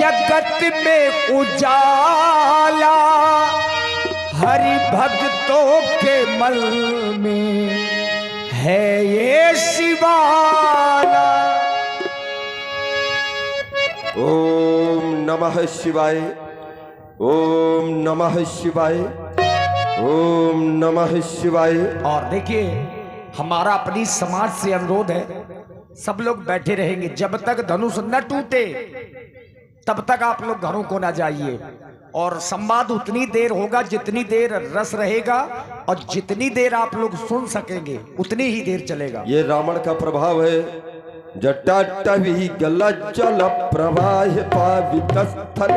जगत में उजाला हरि भक्तों के मन में है ये शिवाला। ओम नमः शिवाय, ओम नमः शिवाय, ओम नमः शिवाय। और देखिए, हमारा अपनी समाज से अनुरोध है, सब लोग बैठे रहेंगे जब तक धनुष न टूटे तब तक आप लोग घरों को ना जाइए। और संवाद उतनी देर होगा जितनी देर रस रहेगा, और जितनी देर आप लोग सुन सकेंगे उतनी ही देर चलेगा। ये रावण का प्रभाव है। जटाटवी गलचल प्रवाह पावितस्थल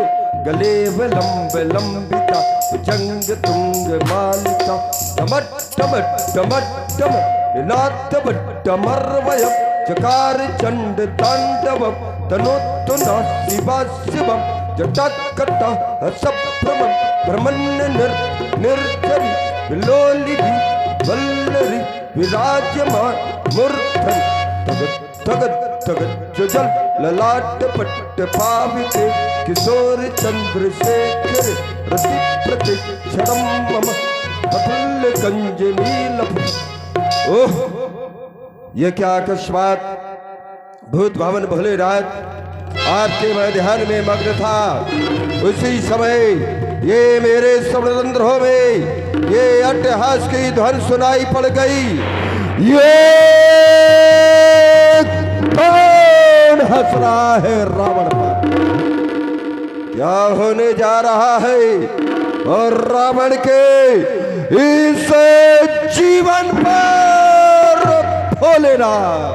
गलेव लंब लंबिता जंग तुंग मालिका टमट टमट टमट टमट नाथ बट्टमर्वय चकार चंड तांडव तनोत्तुना शिवा शिवम जटाकटा सप्रमं ब्रह्मण्य निर्जरी विलोलिभि वल्लरी विराजमान मूर्धन तगत तगत तगत जल ललाट पट्ट पाविते किशोर चंद्रशेखर रति प्रति क्षणम मम प्रफुल्ल कंज नील। ओह, ये क्या अकस्मात! भूत भवन भोले रात आपके मैं ध्यान में मग्न था, उसी समय ये मेरे स्वर्णरंध्रों में ये अट्टहास की ध्वनि सुनाई पड़ गई। ये कौन हंस रहा है रावण पर? क्या होने जा रहा है और रावण के इस जीवन पर भोलेनाथ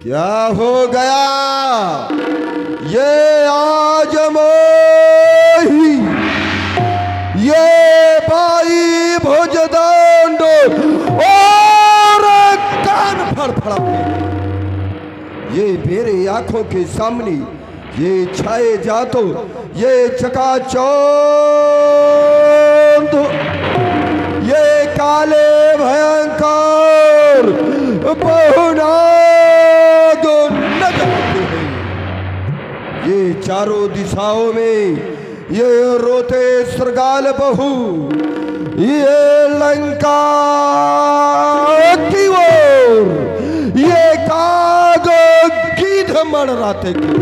क्या हो गया? ये आज मोही, ये बाई भुजदंड और कान फड़फड़ाते, ये मेरे आंखों के सामने ये छाए जातो, ये चकाचौंध, ये काले भयंकर बहुनाग नजर आते हैं। ये चारों दिशाओं में ये रोते श्रृगाल बहू, ये लंका की ओर ये काग गीध मंडराते की।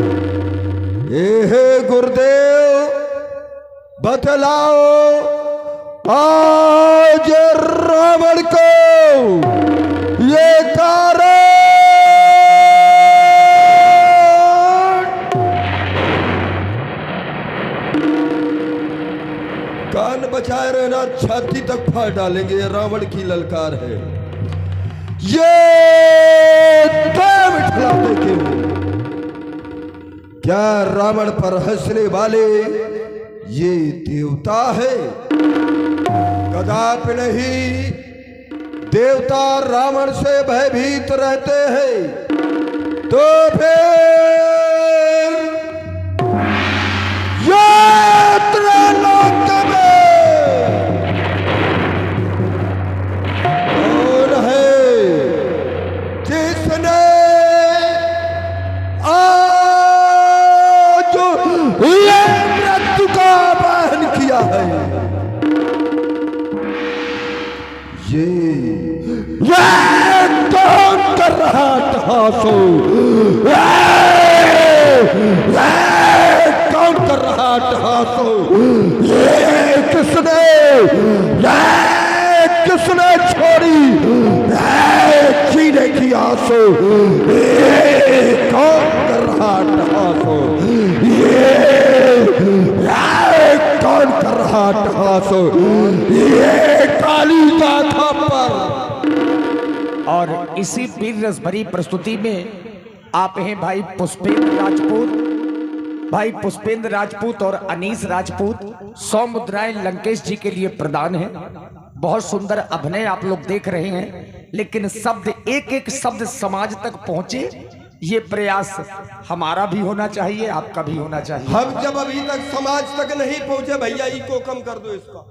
हे गुरुदेव, बतलाओ आज रावण को ये कारण। कान बचाए रहना, छाती तक फाड़ डालेंगे, ये रावण की ललकार है। ये देव ठहराते क्यों? क्या रावण पर हंसने वाले ये देवता है? कदापि नहीं। देवता रावण से भयभीत रहते हैं तो फिर ये त्रिलोक में कौन है जिसने आज ये मृत्यु का वहन किया है? ये कौन कर रहा तहासो? कौन कर रहा तहासो? ये किसने छोड़ी जीने की आंसू? ये कौन कर रहा तहासो? ये कौन कर रहा तहासो? ये काली गाथा पर। और इसी वीर रस भरी प्रस्तुति में आप हैं भाई पुष्पेंद्र राजपूत, भाई पुष्पेंद्र राजपूत और अनीस राजपूत 100 मुद्राएं लंकेश जी के लिए प्रदान है। बहुत सुंदर अभिनय आप लोग देख रहे हैं, लेकिन शब्द एक एक शब्द समाज तक पहुंचे, ये प्रयास हमारा भी होना चाहिए, आपका भी होना चाहिए। हम जब अभी तक समाज तक नहीं पहुंचे भैया, इसको कम कर दो, इसका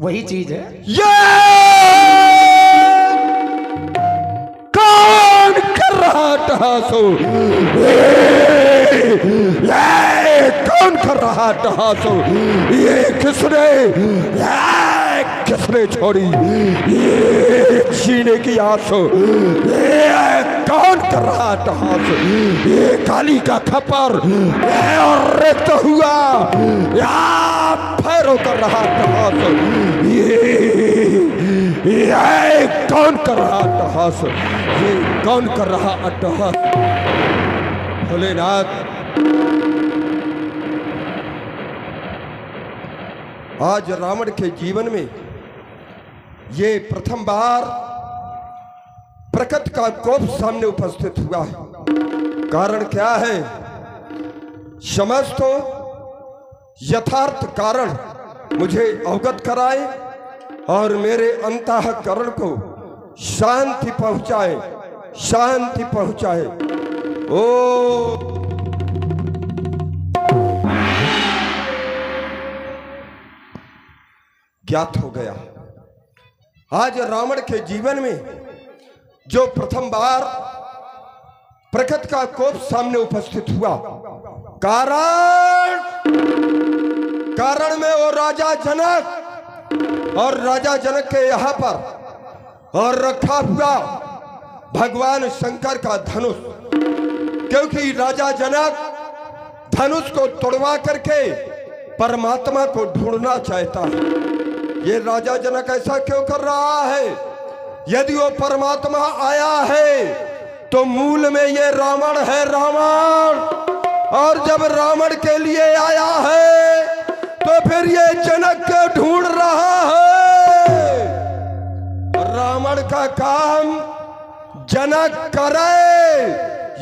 वही चीज है। ये कौन कर रहा तहासो? ये कौन कर रहा टहास? ये किसने छोड़ी ये जीने की आस? ये कौन कर रहा टहास? ये काली का खपर और रिक्त हुआ या फैरो कर रहा टहास? ये कौन कर रहा टहास? ये कौन कर रहा अट्टहास? भोलेनाथ, आज रावण के जीवन में ये प्रथम बार प्रकृति का कोप सामने उपस्थित हुआ है। कारण क्या है? समस्त यथार्थ कारण मुझे अवगत कराए और मेरे अंतःकरण को शांति पहुंचाए, शांति पहुंचाए। ओ ज्ञात हो गया, आज रावण के जीवन में जो प्रथम बार प्रकृति का कोप सामने उपस्थित हुआ, कारण में वो राजा जनक और राजा जनक के यहाँ पर और रखा हुआ भगवान शंकर का धनुष, क्योंकि राजा जनक धनुष को तोड़वा करके परमात्मा को ढूंढना चाहता है। ये राजा जनक ऐसा क्यों कर रहा है? यदि वो परमात्मा आया है तो मूल में ये रावण है, रावण। और जब रावण के लिए आया है तो फिर ये जनक को ढूंढ रहा है। रावण का काम जनक करे,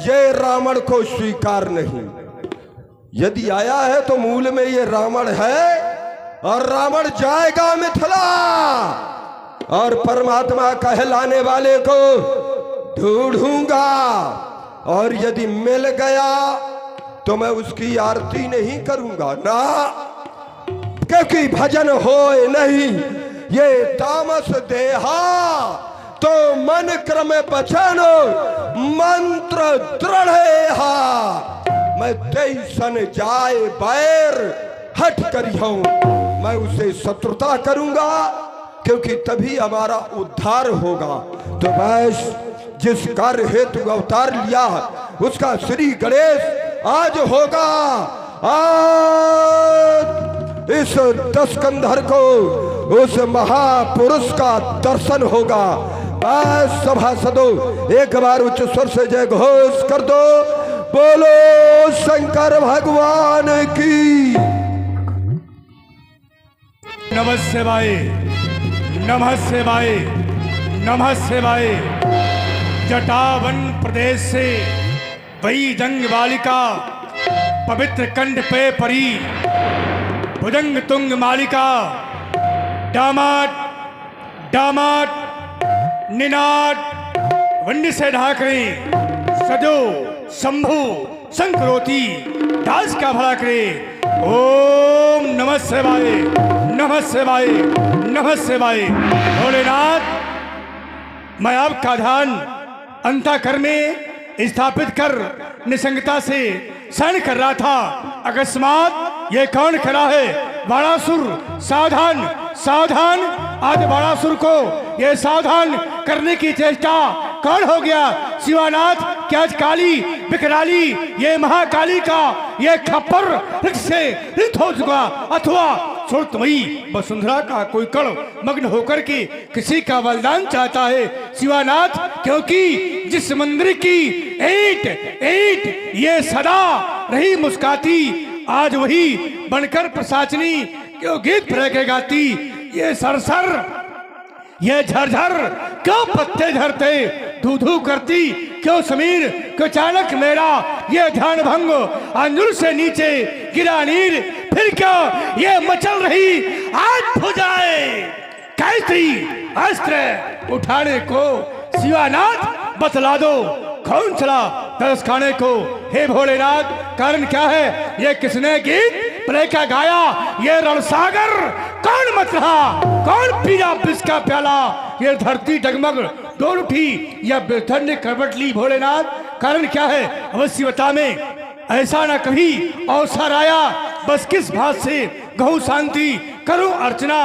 ये रावण को स्वीकार नहीं। यदि आया है तो मूल में ये रावण है और रावण जाएगा मिथिला और परमात्मा कहलाने वाले को ढूंढूंगा। और यदि मिल गया तो मैं उसकी आरती नहीं करूंगा ना, क्योंकि भजन होए नहीं ये तामस देहा, तो मन क्रम बचन मंत्र दृढ़ हा। मैं तेईसन जाए बैर हट करी हूं, मैं उसे शत्रुता करूंगा, क्योंकि तभी हमारा उद्धार होगा। तो बस जिस कार्य हेतु अवतार लिया उसका श्री गणेश आज होगा। आज इस दशकंधर को उस महापुरुष का दर्शन होगा। बस सभासदों एक बार उच्च स्वर से जय घोष कर दो, बोलो शंकर भगवान की। नमः शिवाय, नमः शिवाय, नमः शिवाय। जटावन प्रदेश से वही जंग बालिका पवित्र कंठ पे परी, भुजंग तुंग मालिका, दामाद दामाद निनाद वंड से ढाकरे, सजो शंभु संकरोती दास का भला करे। ओम नमः शिवाय, नमः शिवाय, नमः शिवाय। भोलेनाथ, मैं आपका ध्यान अंतःकरण में स्थापित कर निसंगता से शरण कर रहा था। अकस्मात ये कौन खड़ा है? बाणासुर, सावधान सावधान। आज बाणासुर को ये सावधान करने की चेष्टा कौन हो गया? शिवानाथ, क्या काली विकराली ये महाकाली का ये खप्पर रिक्त से रिक्त हो चुका, अथवा सुरतमयी वसुंधरा का कोई कण मग्न होकर के किसी का बलिदान चाहता है शिवानाथ। क्योंकि जिस मंदिर की ईंट ईंट ये सदा रही मुस्काती, आज वही बनकर प्रसाचनी क्यों गीत फिर के गाती। ये सरसर ये झरझर क्यों पत्ते झरते, धू धू करती क्यों समीर, क्यों चाणक मेरा ये ध्यान भंग, अंजुर से नीचे गिरा नीर, फिर क्यों ये मचल रही आज भुजाए, कैसी अस्त्र उठाने को शिवानाथ बतला दो। कौन चला तरस खाने को? हे भोलेनाथ, कारण क्या है? ये किसने गीत प्ले का गाया? ये रणसागर कौन मच रहा? कौन पिया विष का प्याला? ये धरती डगमग डोल उठी या बिरथन ने करवट ली? भोलेनाथ, कारण क्या है? अवश्य बता में। ऐसा न कभी अवसर आया, बस किस बात से गहु शांति, करूं अर्चना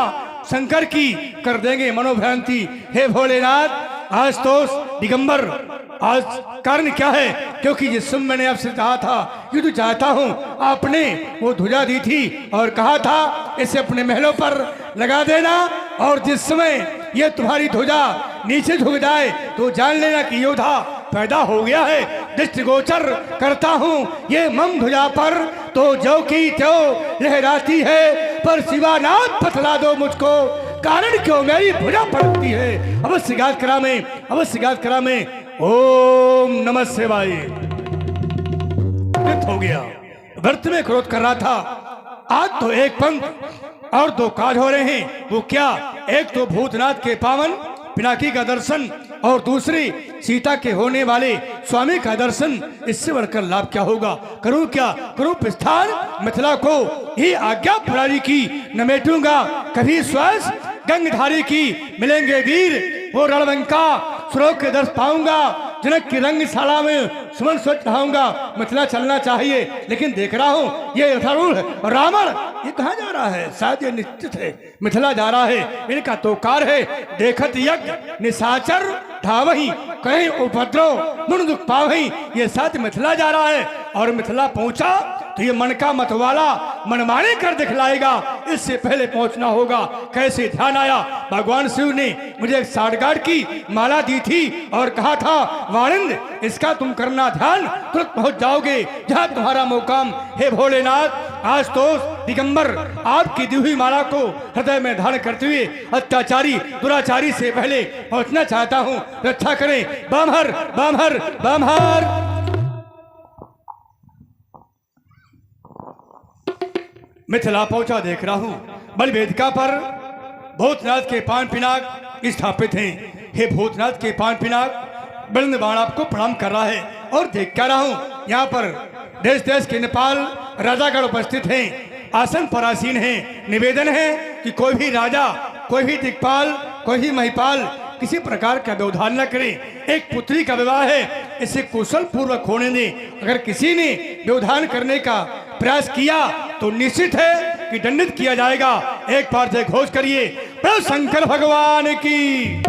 शंकर की, कर देंगे मनोभ्रांति। हे भोलेनाथ, आज तो दिगंबर, आज कारण क्या है? क्योंकि जिस समय मैंने आपसे कहा था युद्ध चाहता हूँ, आपने वो ध्वजा दी थी और कहा था इसे अपने महलों पर लगा देना, और जिस समय ये तुम्हारी ध्वजा नीचे झुक जाए तो जान लेना कि योद्धा पैदा हो गया है। दृष्टिगोचर करता हूँ ये मम ध्वजा पर, तो जो की त्यों लहराती है, पर शिवानाथ बतला दो मुझको, कारण क्यों मेरी भुजा पड़ती है। अवश्य गात करा में, अवश्य गात करा में। ओम नमः शिवाय। हो गया, व्रत में क्रोध कर रहा था, आज तो एक पंथ और दो काज हो रहे हैं। वो क्या? एक तो भूतनाथ के पावन पिनाकी का दर्शन, और दूसरी सीता के होने वाले स्वामी का दर्शन। इससे बढ़कर लाभ क्या होगा? करूं क्या? करूं प्रस्थान मिथिला को, ही आज्ञा पुरारी की न मेटूंगा कभी श्वास गंगधारी की। मिलेंगे वीर वो रणलंका, सुरों के दर्श पाऊंगा, जनक की रंगशाला में सुमन सोच रहाऊंगा। मिथिला चलना चाहिए, लेकिन देख रहा हूँ ये रथारूढ़ रावण ये कहाँ जा रहा है? शायद ये निश्चित है मिथिला जा रहा है। इनका तो कार है, देखत यज्ञ निशाचर ठावही, कहीं उपद्रव मुन दुख पावही। ये साथ मिथिला जा रहा है, और मिथिला पहुंचा तो ये मन का मतवाला मनमाने कर दिखलाएगा। इससे पहले पहुंचना होगा। कैसे ध्यान आया, भगवान शिव ने मुझे एक साठगांठ की माला दी थी और कहा था वाणिंद इसका तुम करना ध्यान, तुरंत पहुंच जाओगे जहां तुम्हारा मुकाम। हे भोलेनाथ, आज तो दिगंबर आपकी दी हुई माला को हृदय में धारण करते हुए अत्याचारी दुराचारी से पहले पहुंचना चाहता हूं। रक्षा करें, बामहर बामहर बामहर। मिथिला पहुंचा, देख रहा हूं बल वेदिका पर भूतनाथ के पान पिनाक स्थापित हैं। हे भूतनाथ के पान पिनाक, बलिंद बाण आपको प्रणाम कर रहा है, और देख क्या रहा हूं यहाँ पर देश देश के नेपाल राजागण उपस्थित हैं, आसन पर आसीन हैं। निवेदन है कि कोई भी राजा, कोई भी दिक्पाल, कोई भी महिपाल किसी प्रकार का व्यवधान न करे। एक पुत्री का विवाह है, इसे कुशल पूर्वक होने दें। अगर किसी ने व्यवधान करने का प्रयास किया तो निश्चित है कि दंडित किया जाएगा। एक बार से घोष करिए, प्रभु शंकर भगवान की।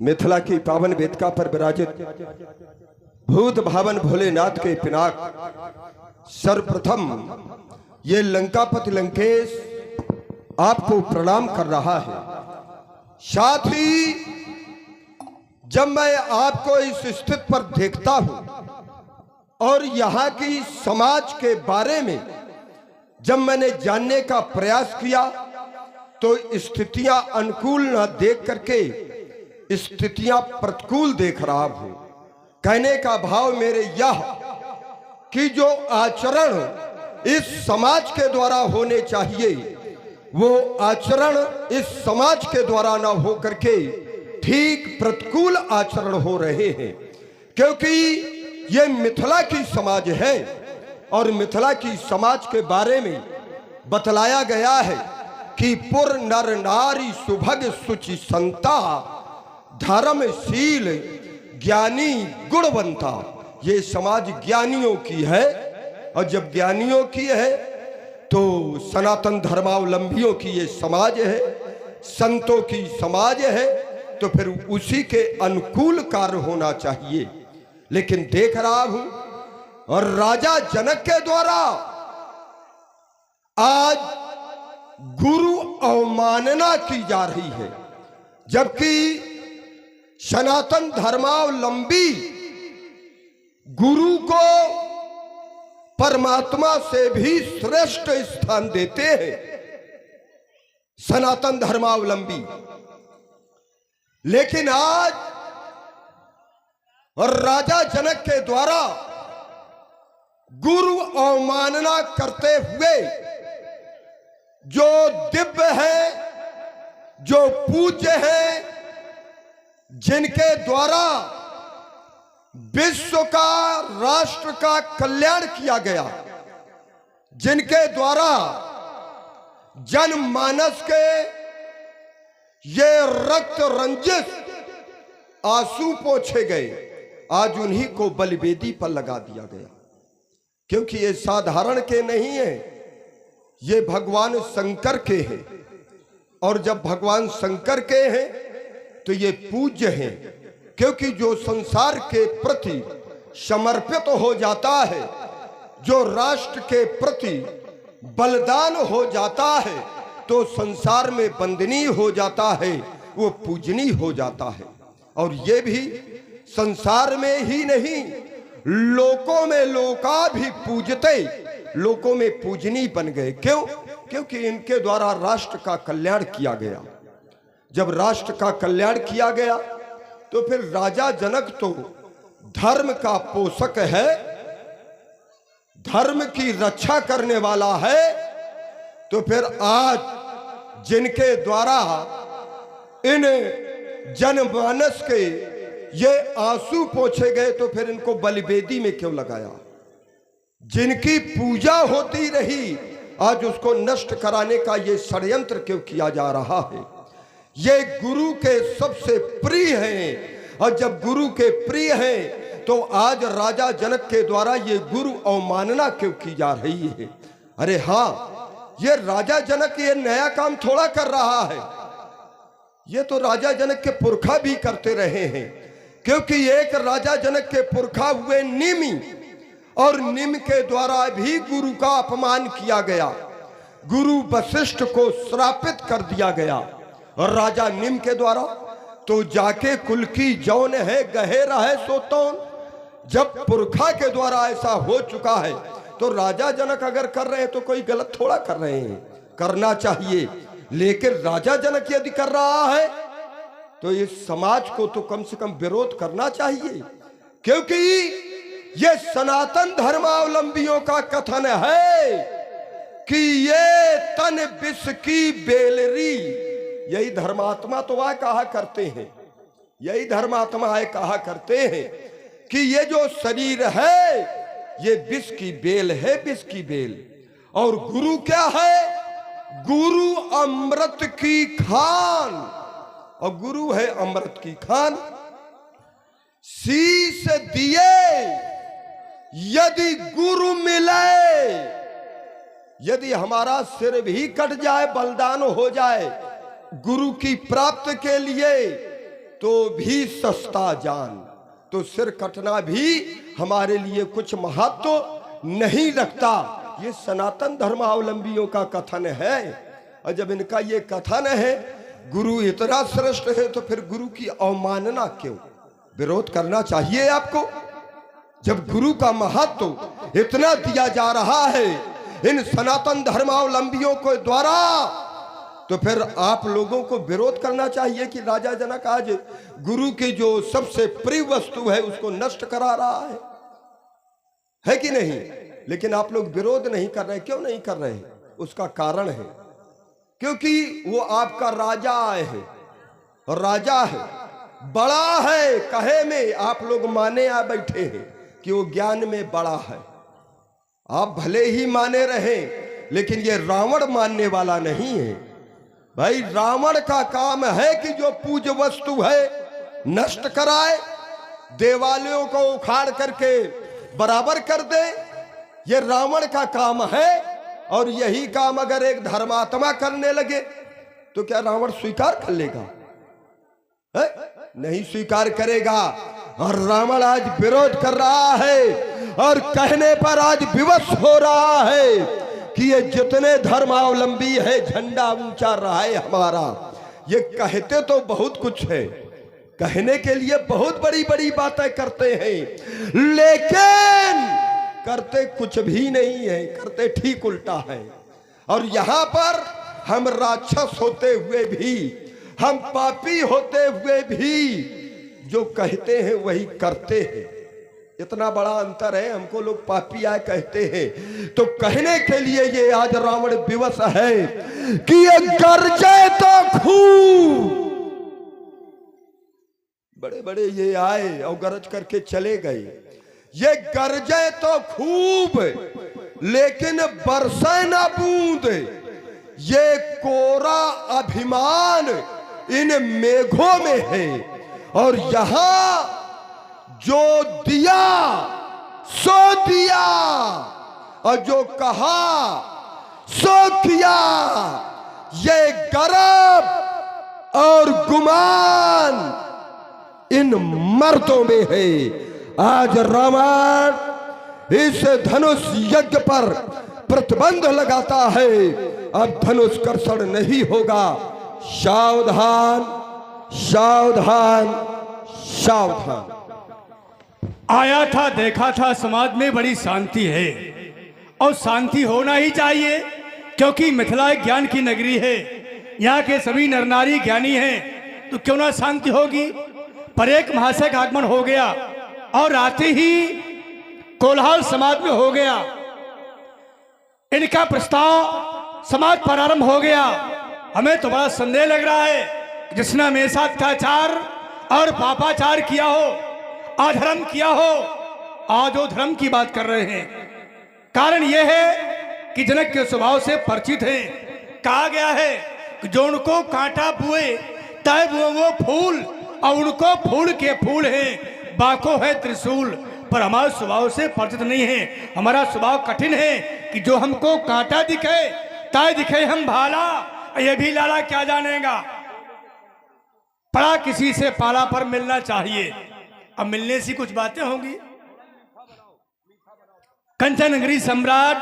मिथिला की पावन वेदिका पर विराजित भूत भावन भोलेनाथ के पिनाक, सर्वप्रथम ये लंकापति लंकेश आपको प्रणाम कर रहा है। साथ ही जब मैं आपको इस स्थिति पर देखता हूं और यहाँ की समाज के बारे में जब मैंने जानने का प्रयास किया, तो स्थितियां अनुकूल न देख करके स्थितियां प्रतिकूल देख रहा हूं। कहने का भाव मेरे यह कि जो आचरण इस समाज के द्वारा होने चाहिए, वो आचरण इस समाज के द्वारा न हो करके ठीक प्रतिकूल आचरण हो रहे हैं। क्योंकि ये मिथिला की समाज है, और मिथिला की समाज के बारे में बतलाया गया है कि पुर नर नारी सुभग सुचि संता, धर्मशील ज्ञानी गुणवंता। ये समाज ज्ञानियों की है, और जब ज्ञानियों की है तो सनातन धर्मावलंबियों की ये समाज है, संतों की समाज है, तो फिर उसी के अनुकूल कार्य होना चाहिए। लेकिन देख रहा हूं और राजा जनक के द्वारा आज गुरु अवमानना की जा रही है, जबकि सनातन धर्मावलंबी गुरु को परमात्मा से भी श्रेष्ठ स्थान देते हैं। सनातन धर्मावलंबी, लेकिन आज राजा जनक के द्वारा गुरु अवमानना करते हुए जो दिव्य है, जो पूज्य है, जिनके द्वारा विश्व का, राष्ट्र का कल्याण किया गया, जिनके द्वारा जनमानस के ये रक्त रंजित आंसू पोंछे गए, आज उन्हीं को बलिवेदी पर लगा दिया गया। क्योंकि ये साधारण के नहीं है, ये भगवान शंकर के हैं। और जब भगवान शंकर के हैं तो ये पूज्य हैं। क्योंकि जो संसार के प्रति समर्पित हो जाता है, जो राष्ट्र के प्रति बलिदान हो जाता है, तो संसार में वंदनीय हो जाता है, वो पूजनीय हो जाता है। और ये भी संसार में ही नहीं, लोकों में लोका भी पूजते, लोकों में पूजनीय बन गए। क्यों? क्योंकि इनके द्वारा राष्ट्र का कल्याण किया गया। जब राष्ट्र का कल्याण किया गया तो फिर राजा जनक तो धर्म का पोषक है, धर्म की रक्षा करने वाला है। तो फिर आज जिनके द्वारा इन जनमानस के ये आंसू पोंछे गए, तो फिर इनको बलिवेदी में क्यों लगाया? जिनकी पूजा होती रही, आज उसको नष्ट कराने का ये षड्यंत्र क्यों किया जा रहा है? ये गुरु के सबसे प्रिय हैं, और जब गुरु के प्रिय हैं तो आज राजा जनक के द्वारा ये गुरु अवमानना क्यों की जा रही है? अरे हाँ, ये राजा जनक ये नया काम थोड़ा कर रहा है, ये तो राजा जनक के पुरखा भी करते रहे हैं। क्योंकि एक राजा जनक के पुरखा हुए निमि, और निम के द्वारा भी गुरु का अपमान किया गया, गुरु वशिष्ठ को श्रापित कर दिया गया। और राजा निम के द्वारा तो जाके कुल की जौन है गहे रहे सोतौन। जब पुरखा के द्वारा ऐसा हो चुका है तो राजा जनक अगर कर रहे हैं तो कोई गलत थोड़ा कर रहे हैं, करना चाहिए। लेकिन राजा जनक यदि कर रहा है तो इस समाज को तो कम से कम विरोध करना चाहिए। क्योंकि ये सनातन धर्मावलंबियों का कथन है कि ये तन विष की बेलरी, यही धर्मात्मा तो वह कहा करते हैं, यही धर्मात्मा कहा करते हैं कि ये जो शरीर है ये विष की बेल है, विष की बेल। और गुरु क्या है? गुरु अमृत की खान, और गुरु है अमृत की खान। शीश दिए यदि गुरु मिले, यदि हमारा सिर भी कट जाए, बलिदान हो जाए गुरु की प्राप्ति के लिए, तो भी सस्ता जान। तो सिर कटना भी हमारे लिए कुछ महत्व नहीं रखता। ये सनातन धर्मावलंबियों का कथन है। और जब इनका ये कथन है गुरु इतना श्रेष्ठ है, तो फिर गुरु की अवमानना क्यों? विरोध करना चाहिए आपको। जब गुरु का महत्व इतना दिया जा रहा है इन सनातन धर्मावलंबियों को द्वारा, तो फिर आप लोगों को विरोध करना चाहिए कि राजा जनक आज गुरु की जो सबसे प्रिय वस्तु है उसको नष्ट करा रहा है कि नहीं? लेकिन आप लोग विरोध नहीं कर रहे। क्यों नहीं कर रहे? उसका कारण है क्योंकि वो आपका राजा है, राजा है, बड़ा है। कहे में आप लोग माने आ बैठे हैं कि वो ज्ञान में बड़ा है। आप भले ही माने रहे, लेकिन ये रावण मानने वाला नहीं है भाई। रावण का काम है कि जो पूज्य वस्तु है नष्ट कराए, देवालयों को उखाड़ करके बराबर कर दे, ये रावण का काम है। और यही काम अगर एक धर्मात्मा करने लगे तो क्या रावण स्वीकार कर लेगा? है? नहीं स्वीकार करेगा। और रावण आज विरोध कर रहा है और कहने पर आज विवश हो रहा है कि ये जितने धर्मावलंबी है झंडा ऊंचा रहा है हमारा। ये कहते तो बहुत कुछ है, कहने के लिए बहुत बड़ी बड़ी बातें करते हैं, लेकिन करते कुछ भी नहीं है, करते ठीक उल्टा है। और यहां पर हम राक्षस होते हुए भी, हम पापी होते हुए भी जो कहते हैं वही करते हैं। इतना बड़ा अंतर है। हमको लोग पापी आए कहते हैं, तो कहने के लिए ये आज रावण विवश है कि ये गरजे तो खूब। बड़े बड़े ये आए और गरज करके चले गए। ये गरजे तो खूब, लेकिन बरसे ना बूंद। ये कोरा अभिमान इन मेघों में है और यहां जो दिया सो दिया और जो कहा सो किया। ये गर्व और गुमान इन मर्दों में है। आज रावण इस धनुष यज्ञ पर प्रतिबंध लगाता है। अब धनुष कर्षण नहीं होगा। सावधान सावधान सावधान। आया था, देखा था, समाज में बड़ी शांति है और शांति होना ही चाहिए, क्योंकि मिथिला एक ज्ञान की नगरी है। यहाँ के सभी नर नारी ज्ञानी हैं, तो क्यों ना शांति होगी। पर एक महाशय का आगमन हो गया और आते ही कोलाहल समाज में हो गया। इनका प्रस्ताव समाज पर आरंभ हो गया। हमें तो बड़ा संदेह लग रहा है, जिसने मेरे साथ अत्याचार और पापाचार किया हो, अधर्म किया हो, आज वो धर्म की बात कर रहे हैं। कारण यह है कि जनक के स्वभाव से परिचित हैं। कहा गया है कि जो उनको कांटा बुए तय वो फूल, और उनको फूल के फूल हैं, बाको है त्रिशूल। पर हमारे स्वभाव से परिचित नहीं है। हमारा स्वभाव कठिन है कि जो हमको कांटा दिखे तय दिखे हम भाला, ये भी लाला क्या जानेगा। पड़ा किसी से पाला पर मिलना चाहिए। अब मिलने से कुछ बातें होंगी। कंचन नगरी सम्राट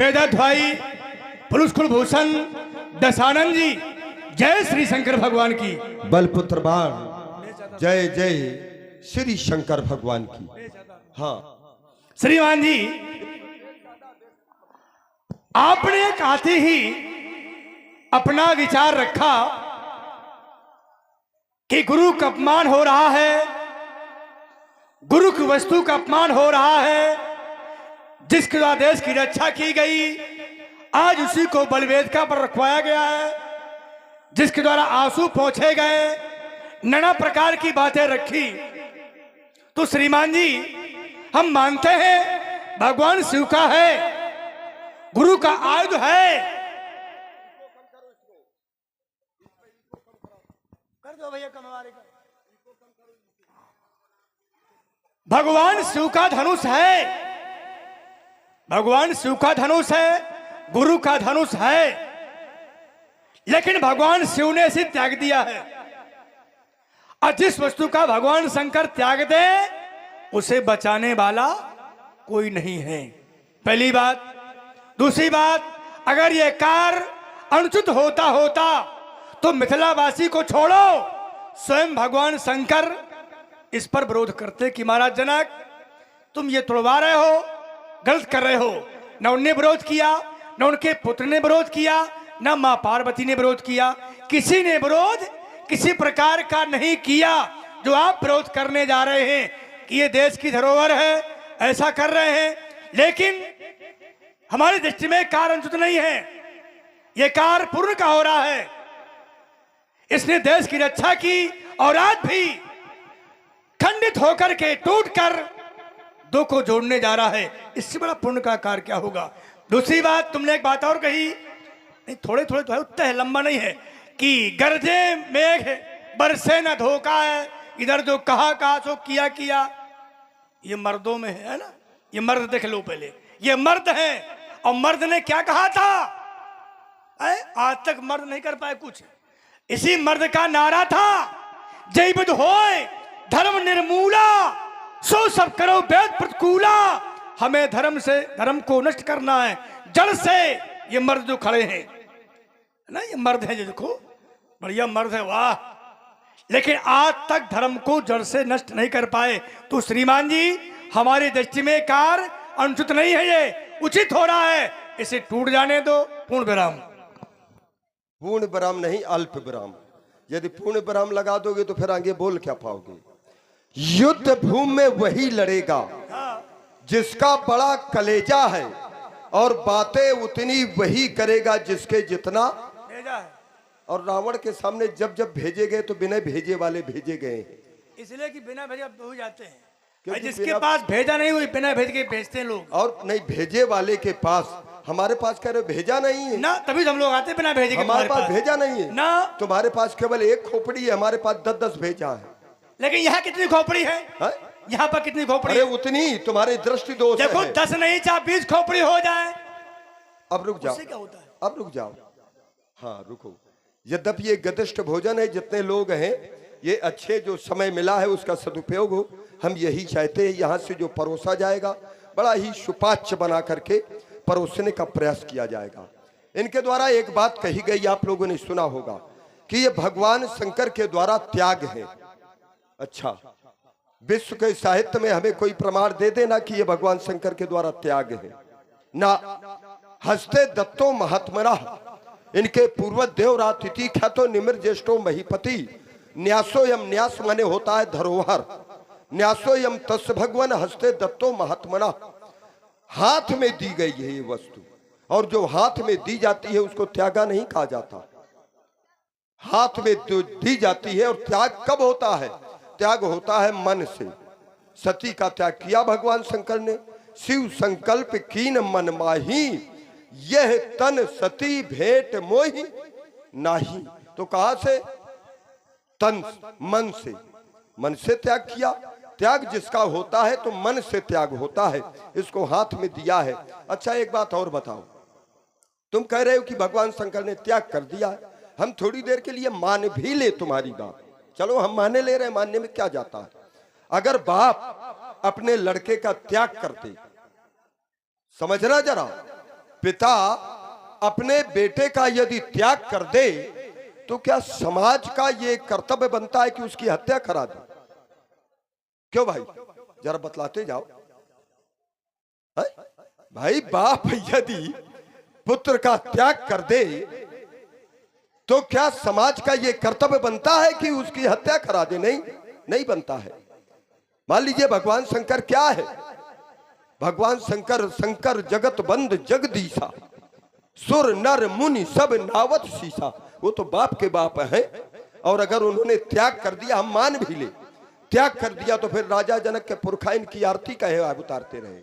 वेदत भाई पुरुष कुलभूषण दशानंद जी, जय श्री शंकर भगवान की। बलपुत्र बाण जय जय श्री शंकर भगवान की। हाँ श्रीमान जी, आपने आते ही अपना विचार रखा कि गुरु का अपमान हो रहा है, गुरु की वस्तु का अपमान हो रहा है, जिसके द्वारा देश की रक्षा की गई, आज उसी को बलवेदिका पर रखवाया गया है, जिसके द्वारा आंसू पोंछे गए, नाना प्रकार की बातें रखी। तो श्रीमान जी, हम मानते हैं भगवान शिव का है, गुरु का आयुध है। कर दो भैया कमवारे का। भगवान शिव का धनुष है, भगवान शिव का धनुष है, गुरु का धनुष है। लेकिन भगवान शिव ने इसे त्याग दिया है। और जिस वस्तु का भगवान शंकर त्याग दे, उसे बचाने वाला कोई नहीं है। पहली बात। दूसरी बात, अगर यह कार्य अनुचित होता होता तो मिथिलावासी को छोड़ो, स्वयं भगवान शंकर इस पर विरोध करते कि महाराज जनक, तुम ये तोड़वा रहे हो, गलत कर रहे हो। न उनने विरोध किया, न उनके पुत्र ने विरोध किया, न मां पार्वती ने विरोध किया। किसी ने विरोध किसी प्रकार का नहीं किया। जो आप विरोध करने जा रहे हैं कि ये देश की धरोहर है, ऐसा कर रहे हैं, लेकिन हमारी दृष्टि में कार्य अनुचित नहीं है। यह कार्य पूर्ण का हो रहा है। इसने देश की रक्षा की और आज भी खंडित होकर के टूटकर दो को जोड़ने जा रहा है। इससे बड़ा पुण्य का कार्य क्या होगा। दूसरी बात, तुमने एक बात और कही, नहीं थोड़े थोड़े तो है, उतना है, लंबा नहीं है, कि गरजे मेघ बरसे न धोखा है। इधर जो कहा सो किया। ये मर्दों में है ना, ये मर्द देख लो पहले, ये मर्द है। और मर्द ने क्या कहा था, आज तक मर्द नहीं कर पाए कुछ। इसी मर्द का नारा था, जय बुध होए धर्म निर्मूला, सो सब करो वेद प्रतिकूला। हमें धर्म को नष्ट करना है जड़ से। ये मर्द जो खड़े हैं ना, ये मर्द है, जो देखो बढ़िया मर्द है, वाह। लेकिन आज तक धर्म को जड़ से नष्ट नहीं कर पाए। तो श्रीमान जी, हमारी दृष्टि में कार्य अनुचित नहीं है, ये उचित हो रहा है, इसे टूट जाने दो। पूर्ण विराम। पूर्ण विराम नहीं, अल्प विराम। यदि पूर्ण विराम लगा दोगे तो फिर आगे बोल क्या पाओगे। युद्ध भूमि में वही लड़ेगा जिसका बड़ा कलेजा है, और बातें उतनी वही करेगा जिसके जितना भेजा है। और रावण के सामने जब जब भेजे गए तो बिना भेजे वाले भेजे गए, इसलिए कि बिना भेजे हो जाते हैं। क्योंकि जिसके पास भेजा नहीं हुई, बिना भेज के भेजते हैं लोग। और नहीं भेजे वाले के पास, हमारे पास कह रहे भेजा नहीं है ना, तभी तो हम लोग आते बिना भेजे के। हमारे पास भेजा नहीं है ना, तुम्हारे पास केवल एक खोपड़ी है, हमारे पास 10-10 भेजा है। लेकिन यहाँ कितनी खोपड़ी है? हाँ? यहाँ पर कितनी खोपड़ी अरे है? उतनी तुम्हारी दृष्टि दोष देखो है। 10 नहीं चाहे 20 खोपड़ी हो जाए, अब रुक जाओ, उससे क्या होता है? अब रुक जाओ। हाँ रुको। यद्यपि ये गदिष्ट भोजन है, जितने लोग हैं ये अच्छे, जो समय मिला है उसका सदुपयोग हो, हम यही चाहते हैं। यहाँ से जो परोसा जाएगा बड़ा ही सुपाच्य बना करके परोसने का प्रयास किया जाएगा। इनके द्वारा एक बात कही गई, आप लोगों ने सुना होगा कि ये भगवान शंकर के द्वारा त्याग है। अच्छा, विश्व के साहित्य में हमें कोई प्रमाण दे देना कि ये भगवान शंकर के द्वारा त्याग है ना। हस्ते दत्तो महात्मना, इनके पूर्व देवरातिथि ख्यातो निमिर ज्येष्ठो महीपति, न्यासो यम, न्यास माने होता है धरोहर, न्यासो यम तस् भगवान हस्ते दत्तो महात्मना, हाथ में दी गई है ये वस्तु, और जो हाथ में दी जाती है उसको त्यागा नहीं कहा जाता। हाथ में दी जाती है, और त्याग कब होता है? त्याग होता है मन से। सती का त्याग किया भगवान शंकर ने, शिव संकल्प कीन मन माही, यह तन सती भेंट मोही नाही। तो कहां से? तन, मन से। मन से त्याग किया। त्याग जिसका होता है तो मन से त्याग होता है, इसको हाथ में दिया है। अच्छा एक बात और बताओ, तुम कह रहे हो कि भगवान शंकर ने त्याग कर दिया, हम थोड़ी देर के लिए मान भी ले तुम्हारी बात, चलो हम माने ले रहे हैं, मानने में क्या जाता है। अगर बाप अपने लड़के का त्याग करते, समझना जरा, पिता अपने बेटे का यदि त्याग कर दे तो क्या समाज का ये कर्तव्य बनता है कि उसकी हत्या करा दे? क्यों भाई, जरा बतलाते जाओ। है? भाई बाप यदि पुत्र का त्याग कर दे तो क्या समाज का ये कर्तव्य बनता है कि उसकी हत्या करा दे? नहीं, नहीं बनता है। मान लीजिए भगवान शंकर क्या है? भगवान शंकर, शंकर जगत बंद जगदीशा, सुर नर मुनि सब नावत शीशा, वो तो बाप के बाप है। और अगर उन्होंने त्याग कर दिया, हम मान भी ले, त्याग कर दिया, तो फिर राजा जनक के पुरखा इनकी आरती कहे आय उतारते रहे,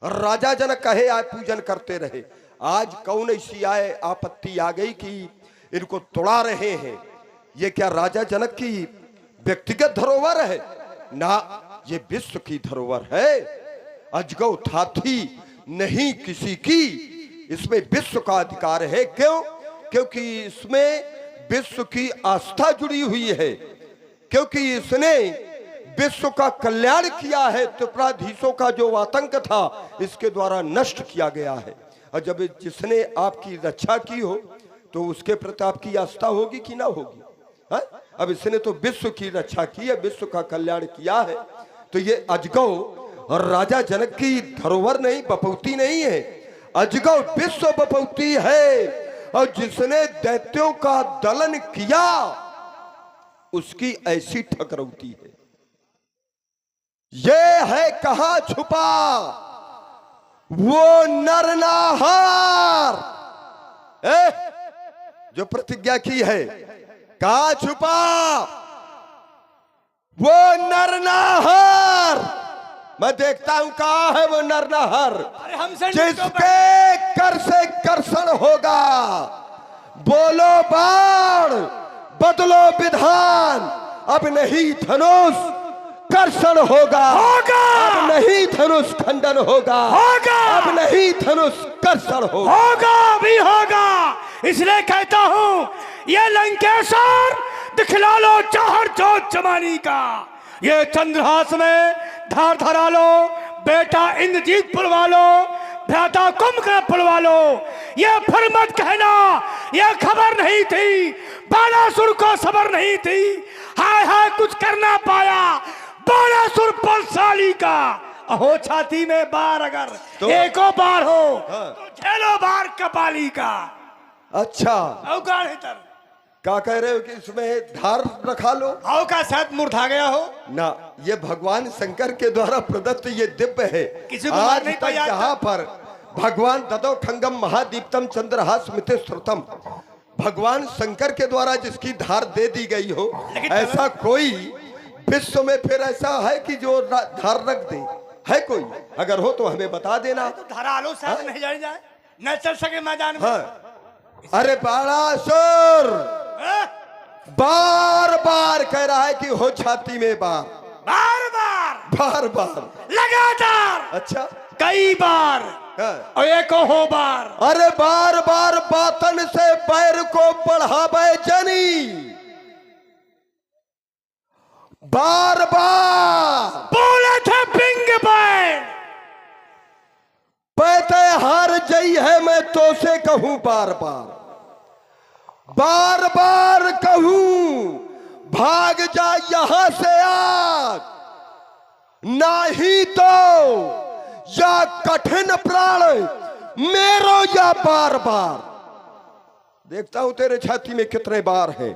राजा जनक कहे आय पूजन करते रहे। आज कौन ऐसी आए आपत्ति आ गई कि इनको तोड़ा रहे हैं? ये क्या राजा जनक की व्यक्तिगत धरोहर है? ना, ये विश्व की धरोहर है। अजगौ थाथी नहीं किसी की, इसमें विश्व का अधिकार है। क्यों? क्योंकि इसमें विश्व की आस्था जुड़ी हुई है, क्योंकि इसने विश्व का कल्याण किया है। त्रिपुराधीशों का जो आतंक था इसके द्वारा नष्ट किया गया है। और जब जिसने आपकी रक्षा की हो तो उसके प्रति आपकी आस्था होगी कि ना होगी? है? अब इसने तो विश्व की रक्षा की है, विश्व का कल्याण किया है, तो ये अजगौ और राजा जनक की धरोहर नहीं, बपौती नहीं है। अजगौ विश्व बपौती है, और जिसने दैत्यों का दलन किया उसकी ऐसी ठकरौती है। ये है कहां छुपा वो नरनाहार, जो प्रतिज्ञा की है, कहां छुपा वो नरनाहार? मैं देखता हूं कहां है वो नरनाहार, जिसके कर से कर्षण होगा। बोलो बाण, बदलो विधान, अब नहीं धनुष कर्षण होगा, अब नहीं धनुष खंडन होगा, अब नहीं धनुष कर्षण होगा भी होगा। इसलिए कहता हूं, ये लंकेश्वर दिखला लो चाहर जोत जमानी का, ये चंद्रहास में धार धरा लो, बेटा इंद्रजीत पुलवा लो, भ्राता कुंभकर्ण पुलवा लो। ये फिर मत कहना ये खबर नहीं थी, बाणासुर को खबर नहीं थी, हाय हाय कुछ करना पाया बाणासुर बलशाली का। अहो छाती में बार अगर तो एको बार हो तो झेलो बार कपाली का। अच्छा, अवगाढ़ हितर क्या कह रहे हो कि इसमें धार रखा लो? आओ का शायद मुर्धा गया हो ना, ये भगवान शंकर के द्वारा प्रदत्त ये दिव्य है। किसी को आज नहीं तक यहाँ पर भगवान ददो खंगम महादीप्तम चंद्रहास मिते श्रुतम, भगवान शंकर के द्वारा जिसकी धार दे दी गई हो, ऐसा कोई विश्व में फिर ऐसा है कि जो धार रख दे? है कोई? अगर हो तो हमें बता देना। तो धारा लो शायद नहीं जाए जाए, न चल सके मैदान में। हाँ। अरे बाणासुर, बार बार कह रहा है कि हो छाती में बार, बार बार, बार बार, लगातार, अच्छा कई बार, हाँ। और एक हो बार। अरे बार बार बातन से पैर को बढ़ावे जनी, बार बार बोले थे पिंग बैन, पैते हार जई है मैं तो से कहूं बार बार, बार बार कहूं भाग जा यहां से आज, नहीं तो या कठिन प्राण मेरो या बार बार। देखता हूं तेरे छाती में कितने बार हैं,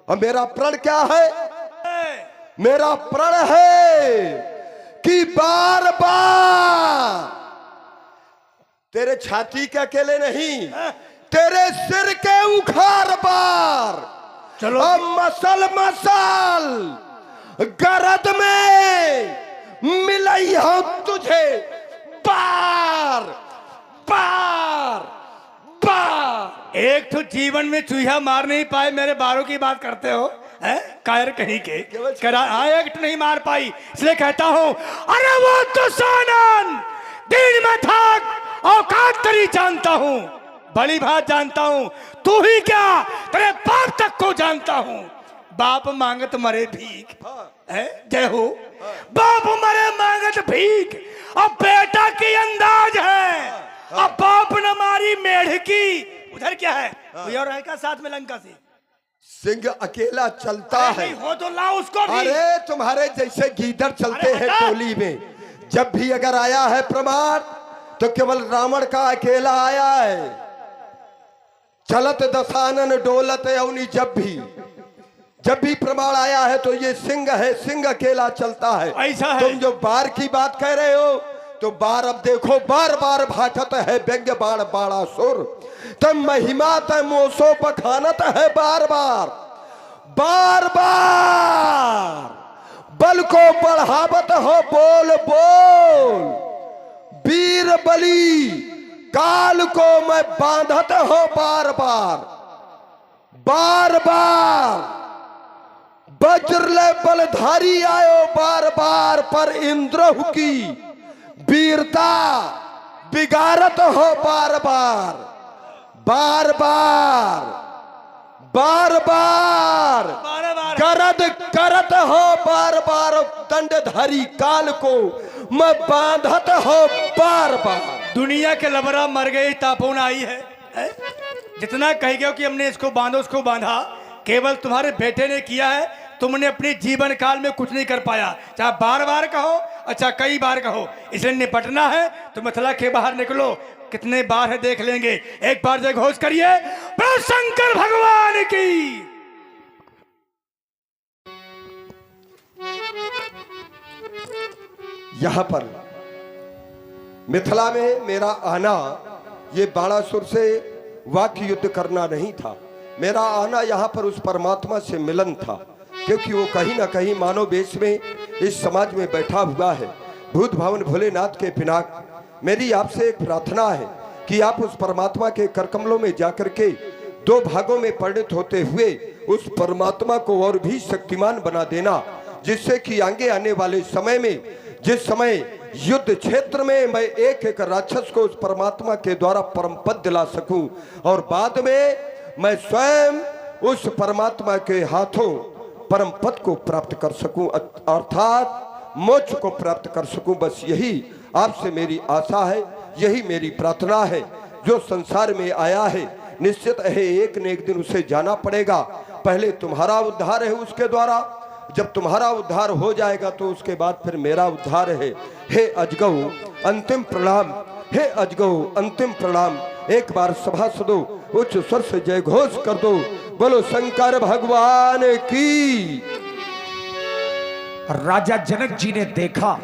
और मेरा प्रण क्या है? मेरा प्रण है कि बार बार तेरे छाती के अकेले नहीं, तेरे सिर के उखाड़ बार, चलो अब मसल मसल गरद में मिलई हो तुझे बार बार बार। एक तो जीवन में चूहा मार नहीं पाए, मेरे बारों की बात करते हो, हैं? कायर कहीं के करा एक नहीं मार पाई, इसलिए कहता हूं अरे वो तो सोनन दिन में थक औकात तेरी जानता हूं, बड़ी बात जानता हूं, तू ही क्या तेरे बाप तक को जानता हूं। बाप मांगत मरे भीख, है जय हो, बाप मरे मांगत भीख, अब बेटा की अंदाज है, अब बाप न मारी मेढ़ की। उधर क्या है और रहेगा साथ में लंका से, सिंह अकेला चलता है, नहीं हो तो लाओ उसको भी। अरे तुम्हारे जैसे गीदड़ चलते अरे हैं हटा। टोली में, जब भी अगर आया है प्रमाण तो केवल रावण का अकेला आया है, चलत दशानन डोलत अवनी, जब भी प्रमाण आया है तो ये सिंह है, सिंह अकेला चलता है। ऐसा है। तुम जो बार की बात कह रहे हो तो बार अब देखो, बार बार भाटत है व्यंग्य बाण बाणासुर, तम महिमा तम मोसो बखानत है बार बार, बार बार बल को बढ़ावत हो बोल बोल, वीर बली काल को मैं बांधत हो बार बार, बार बार वज्र ले बलधारी आयो बार बार, पर इंद्रहु की वीरता बिगाड़त हो बार बार, बार बार बार बार बार करद करत हो बार बार, दंडधारी काल को मैं बांधत हो बार बार। दुनिया के लबरा मर गई तापोन आई है? जितना कह गया कि हमने इसको बांधो उसको बांधा, केवल तुम्हारे बेटे ने किया है, तुमने अपने जीवन काल में कुछ नहीं कर पाया, चाहे बार बार कहो अच्छा कई बार कहो, इसलिए निपटना है तो मिथिला के बाहर निकलो, कितने बार है देख लेंगे। एक बार जय घोष करिए प्रभु शंकर भगवान की। यहां पर मिथिला में मेरा आना ये बाणासुर से वाक्य युद्ध करना नहीं था, मेरा आना यहाँ पर उस परमात्मा से मिलन था, क्योंकि वो कहीं ना कहीं मानव वेश में इस समाज में बैठा हुआ है। भूत भावन भोलेनाथ के पिनाक, मेरी आपसे एक प्रार्थना है कि आप उस परमात्मा के करकमलों में जाकर के दो भागों में परिणत होते हुए उस परमात्मा को और भी शक्तिमान बना देना, जिससे कि आगे आने वाले समय में, जिस समय युद्ध क्षेत्र में मैं एक एक राक्षस को उस परमात्मा के द्वारा परम पद दिला सकूं, और बाद में मैं स्वयं उस परमात्मा के हाथों परम पद को प्राप्त कर सकूं, अर्थात मोक्ष को प्राप्त कर सकूं। बस यही आपसे मेरी आशा है, यही मेरी प्रार्थना है। जो संसार में आया है निश्चित है एक न एक दिन उसे जाना पड़ेगा, पहले तुम्हारा उद्धार है उसके द्वारा, जब तुम्हारा उद्धार हो जाएगा तो उसके बाद फिर मेरा उद्धार है। हे अजगऊ अंतिम प्रणाम, हे अजगऊ अंतिम प्रणाम। एक बार सभासदों उच्च स्वर से जय घोष कर दो, बोलो शंकर भगवान की। राजा जनक जी ने देखा